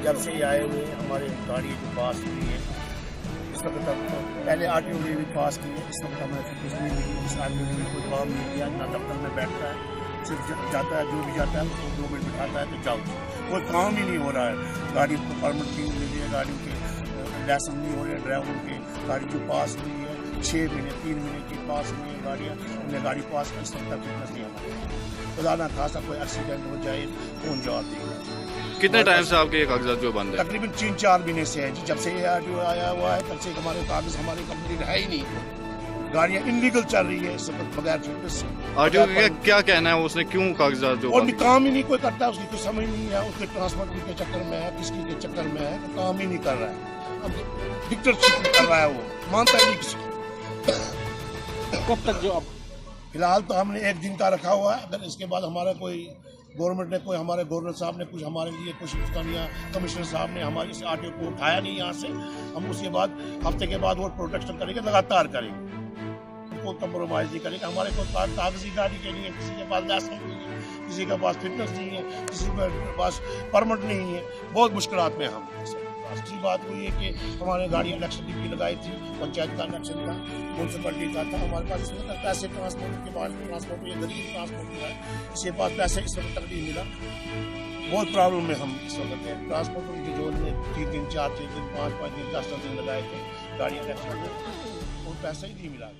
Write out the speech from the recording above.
जब से ये आए हुए हमारे गाड़ी जो पास हुई है इस वक्त तक पहले RTO ने भी पास की है, इस वक्त हमें कुछ नहीं मिली, इस आदमी ने भी कोई काम नहीं किया, ना दफ्तर में बैठता है, सिर्फ जाता है जो भी जाता है उसको 2 मिनट बिठाता है तो जाओ, कोई काम ही नहीं हो रहा है। गाड़ी को परमिट नहीं मिली है, गाड़ी के लाइसेंस नहीं हो रहे हैं ड्राइवर के, गाड़ी जो पास हुई है 6 महीने 3 महीने की पास हुई है गाड़ियाँ, हमने गाड़ी पास कर सकता फिटनेस नहीं हमारे, खुदा ना खासा कोई एक्सीडेंट हो जाए कौन जवाब देगा। कितने टाइम से आपके ये कागजात जो बंद है? तकरीबन 3-4 महीने से है जी, जब से ये RTO आया हुआ है तब से हमारे कागज हमारी कंप्लीट है ही नहीं, गाड़ियाँ इनलीगल चल रही है इस वक्त बगैर फिटनेस से। RTO का क्या कहना है, उसने क्यों कागजात जो और काम ही नहीं कोई करता है, उसकी कुछ समझ नहीं है, उसके ट्रांसपोर्ट के चक्कर में है, किसकी के चक्कर में है, तो काम ही नहीं कर रहा है, अब डिक्टेटरशिप कर रहा है, वो मानता ही नहीं किसी। कब तक जो अब फिलहाल तो हमने 1 दिन का रखा हुआ है, अगर इसके बाद हमारा कोई गवर्नमेंट ने कोई हमारे गवर्नर साहब ने कुछ हमारे लिए कुछ कमिश्नर साहब ने हमारे इस RTO को उठाया नहीं यहाँ से, हम उसके बाद हफ्ते के बाद वो प्रोटेक्शन करेंगे, लगातार करेंगे, कोई कंप्रोमाइज नहीं करेंगे। हमारे को कागजी गाड़ी के लिए किसी के पास लाइसेंस नहीं है, किसी के पास फिटनेस नहीं है, किसी के पास परमिट नहीं है, बहुत मुश्किलात में हम। दूसरी बात हुई है कि हमारे गाड़ी इलेक्शन ड्यूटी लगाई थी, पंचायत का इलेक्शन था, म्यूनसिपलिटी का था, हमारे पास इसमें पैसे ट्रांसपोर्ट के पास ट्रांसपोर्ट ये गरीब ट्रांसपोर्ट है, इसके पास पैसे इस वक्त तक नहीं मिला, बहुत प्रॉब्लम में हम इस वक्त हैं। ट्रांसपोर्ट की जो 3 दिन 4 दिन 5 दिन 10 दिन लगाए थे गाड़ी इलेक्शन में, और पैसा ही नहीं मिला।